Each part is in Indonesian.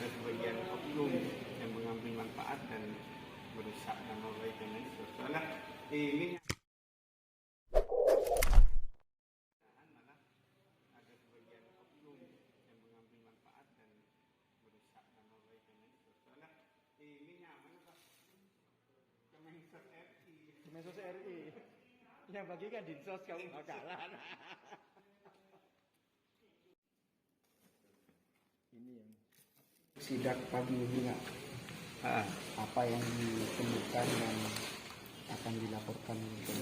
ada sebagian oknum yang mengambil manfaat dan merusak nama baik Kemensos. Soalnya ini malah ada sebagian oknum yang mengambil manfaat dan merusak nama baik Kemensos. Soalnya ini nyaman Pak. Kemensos RI. Kemensos RI. Yang bagikan dinsos kamu bakalan. Ini yang sidak pagi ini nggak? Apa yang ditemukan dan akan dilaporkan ke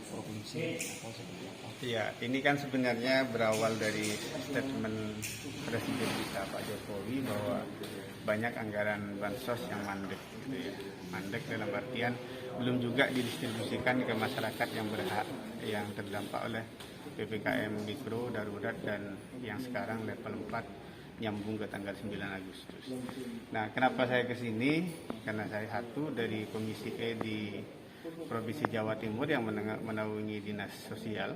provinsi atau seperti apa? Iya, ini kan sebenarnya berawal dari statement Presiden kita Pak Jokowi bahwa banyak anggaran bansos yang mandek, gitu ya. Mandek dalam artian belum juga didistribusikan ke masyarakat yang berhak, yang terdampak oleh PPKM Mikro, Darurat, dan yang sekarang level 4 nyambung ke tanggal 9 Agustus. Nah, kenapa saya ke sini? Karena saya satu dari Komisi E di Provinsi Jawa Timur yang menaungi Dinas Sosial.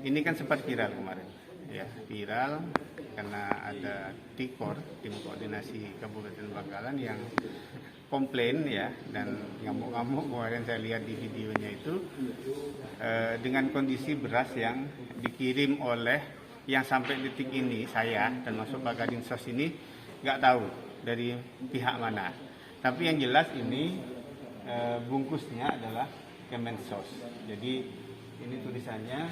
Ini kan sempat viral kemarin, ya, viral karena ada TIKOR, Tim Koordinasi Kabupaten Bangkalan, yang komplain, ya, dan ngamuk-ngamuk. Kemarin saya lihat di videonya itu dengan kondisi beras yang dikirim oleh, yang sampai detik ini saya dan masuk Pak Kadinsos ini nggak tahu dari pihak mana. Tapi yang jelas ini bungkusnya adalah Kemensos. Jadi ini tulisannya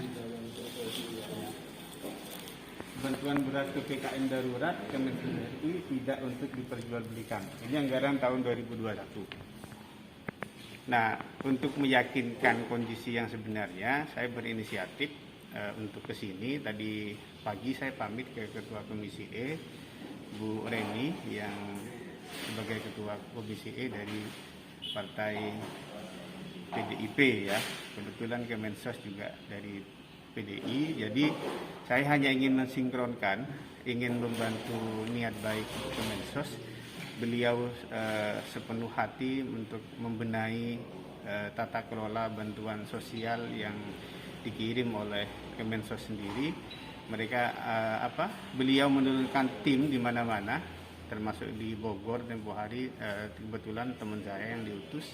bantuan beras PPKM darurat Kemensos RI tidak untuk diperjualbelikan. Ini anggaran tahun 2021. Nah, untuk meyakinkan kondisi yang sebenarnya, saya berinisiatif untuk ke sini. Tadi pagi saya pamit ke Ketua Komisi E, Bu Reni, yang sebagai Ketua Komisi E dari Partai PDIP, ya. Kebetulan Kemensos juga dari PDI. Jadi saya hanya ingin mensinkronkan, ingin membantu niat baik Kemensos. Beliau sepenuh hati untuk membenahi tata kelola bantuan sosial yang dikirim oleh Kemensos sendiri. Mereka beliau menurunkan tim di mana-mana, termasuk di Bogor tempoh hari. Kebetulan teman saya yang diutus,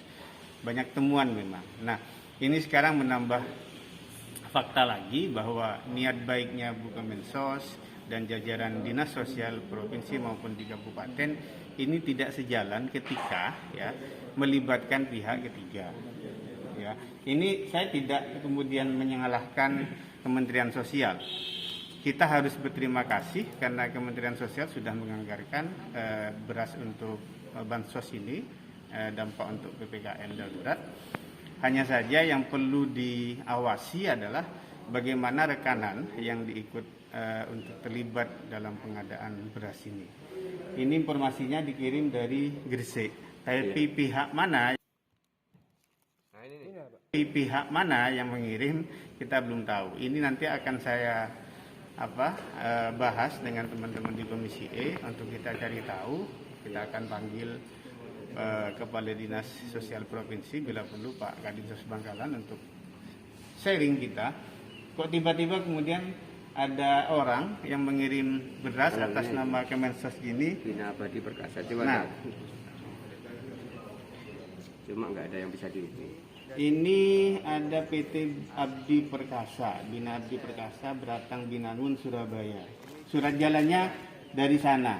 banyak temuan memang. Nah, ini sekarang menambah fakta lagi bahwa niat baiknya Bu Kemensos dan jajaran Dinas Sosial Provinsi maupun di Kabupaten ini tidak sejalan ketika, ya, melibatkan pihak ketiga. Ya, ini saya tidak kemudian menyalahkan Kementerian Sosial. Kita harus berterima kasih karena Kementerian Sosial sudah menganggarkan beras untuk bansos ini, dampak untuk PPKM darurat. Hanya saja yang perlu diawasi adalah bagaimana rekanan yang diikut untuk terlibat dalam pengadaan beras ini. Ini informasinya dikirim dari Gresik. Tapi pihak mana yang mengirim kita belum tahu. Ini nanti akan saya bahas dengan teman-teman di Komisi E untuk kita cari tahu. Kita akan panggil Kepala Dinas Sosial Provinsi bila perlu Pak Kadinsos Bangkalan untuk sharing kita. Kok tiba-tiba kemudian ada orang yang mengirim beras atas nama Kemensos gini? Bina Abadi Perkasa. Cuma nggak ada yang bisa dihubungi. Ini ada PT Abdi Perkasa, Bina Abdi Perkasa, Beratang Binangun, Surabaya. Surat jalannya dari sana.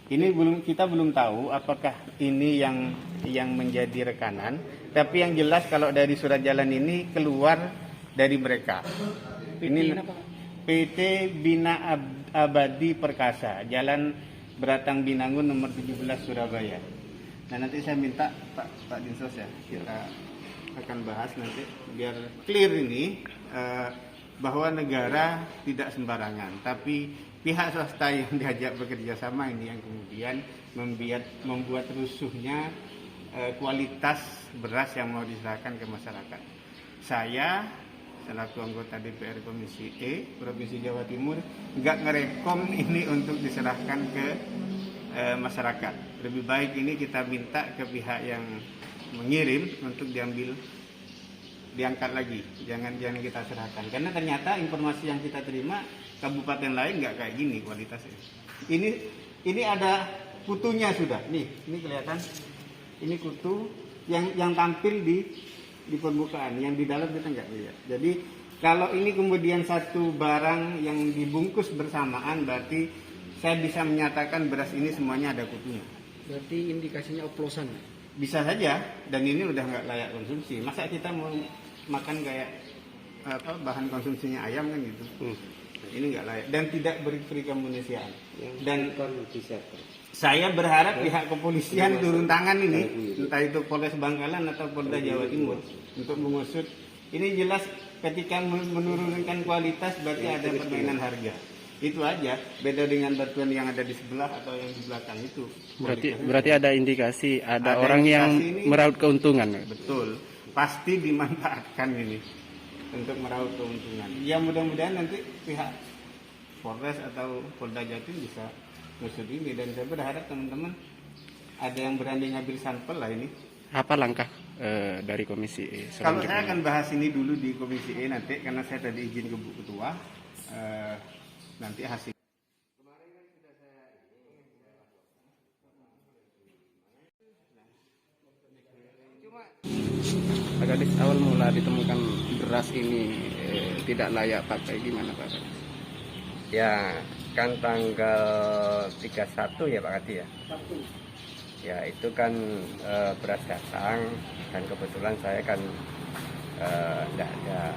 Ini kita belum tahu apakah ini yang menjadi rekanan. Tapi yang jelas kalau dari surat jalan ini keluar dari mereka. Ini PT Bina Abadi Perkasa, Jalan Beratang Binangun nomor 17 Surabaya. Nah, nanti saya minta Pak Dinsos, ya, kita akan bahas nanti biar clear ini bahwa negara tidak sembarangan, tapi pihak swasta yang diajak bekerja sama ini yang kemudian membuat rusuhnya kualitas beras yang mau diserahkan ke masyarakat. Saya selaku anggota DPR Komisi E Provinsi Jawa Timur nggak ngerekom ini untuk diserahkan ke masyarakat. Lebih baik ini kita minta ke pihak yang mengirim untuk diambil diangkat lagi, jangan kita serahkan. Karena ternyata informasi yang kita terima kabupaten lain nggak kayak gini kualitasnya. Ini ada kutunya sudah, nih, ini kelihatan. Ini kutu yang tampil di permukaan, yang di dalam kita nggak lihat. Jadi kalau ini kemudian satu barang yang dibungkus bersamaan, berarti saya bisa menyatakan beras ini semuanya ada kutunya. Berarti indikasinya oplosan. Bisa saja, dan ini udah nggak layak konsumsi. Masa kita mau makan kayak bahan konsumsinya ayam kan gitu? Ini nggak layak dan tidak beri kemanusiaan. Dan saya berharap pihak kepolisian turun tangan ini, entah itu Polres Bangkalan atau Polda Jawa Timur, untuk mengusut. Ini jelas ketika menurunkan kualitas berarti ada permainan harga. Itu aja, beda dengan batuan yang ada di sebelah atau yang di belakang itu. Berarti ada indikasi ada orang yang meraup keuntungan. Betul, pasti dimanfaatkan ini untuk meraup keuntungan. Ya mudah-mudahan nanti pihak Polres atau Polda Jatim bisa ngusut ini, dan saya berharap teman-teman ada yang berani ngambil sampel lah ini. Apa langkah dari Komisi E? Kalau saya akan bahas ini dulu di Komisi E nanti, karena saya tadi izin ke Bu Ketua. Nanti hasil. Pak Kadis, awal mula ditemukan beras ini tidak layak pakai, gimana Pak Kadis? Ya, kan tanggal 31 ya Pak Kadis ya. Ya, itu kan beras datang dan kebetulan saya kan tidak ada.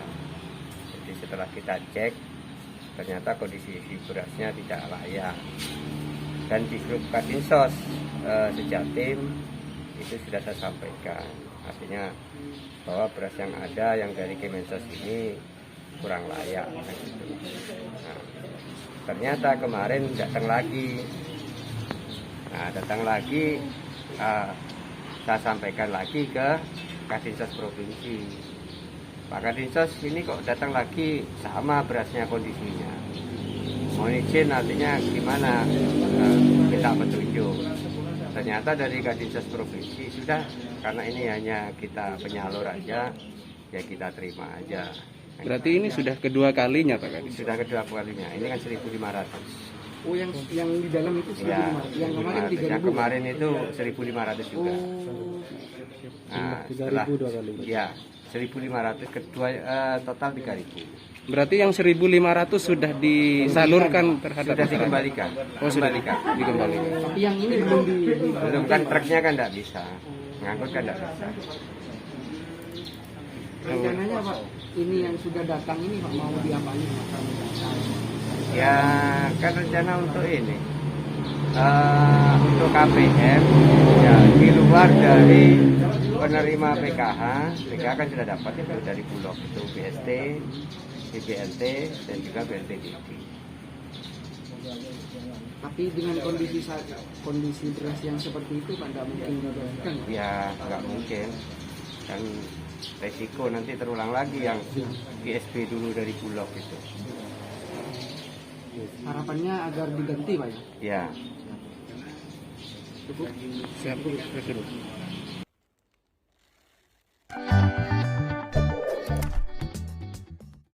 Jadi setelah kita cek, ternyata kondisi berasnya tidak layak. Dan di grup Kadinsos Sejatim itu sudah saya sampaikan, artinya bahwa beras yang ada yang dari Kemensos ini kurang layak. Gitu. Nah, ternyata kemarin datang lagi. Saya sampaikan lagi ke Kadinsos Provinsi. Pak Kadinsos ini kok datang lagi sama berasnya kondisinya. Mohon izin artinya gimana, kita petunjuk. Ternyata dari Kadinsos Provinsi sudah, karena ini hanya kita penyalur aja, ya kita terima aja. Berarti ini sudah kedua kalinya Pak Kadis? Sudah kedua kalinya, ini kan 1.500. Oh, yang di dalam itu 1.500. Ya, Yang kemarin 3.000. yang kemarin itu 1.500 juga. Nah, setelah 3.000 ya 1.500 kedua, total 3.000. Berarti yang 1.500 sudah disalurkan terhadap Sudah dikembalikan. Oh, sudah dikembalikan. Tapi yang ini belum Belum, kan truknya kan tidak bisa, ngangkut kan tidak bisa. rencananya Pak, ini yang sudah datang ini Pak mau diapain Pak? Ya kan rencana untuk ini, untuk KPM ya di luar dari penerima PKH kan sudah dapat itu dari Bulog itu BST, BBNT dan juga BNPDB. Tapi dengan kondisi beras yang seperti itu Pak, nggak mungkin dibagikan. Ya nggak mungkin, kan resiko nanti terulang lagi yang BSP dulu dari Bulog itu. Harapannya agar diganti Pak ya? Ya. Cukup. Siap.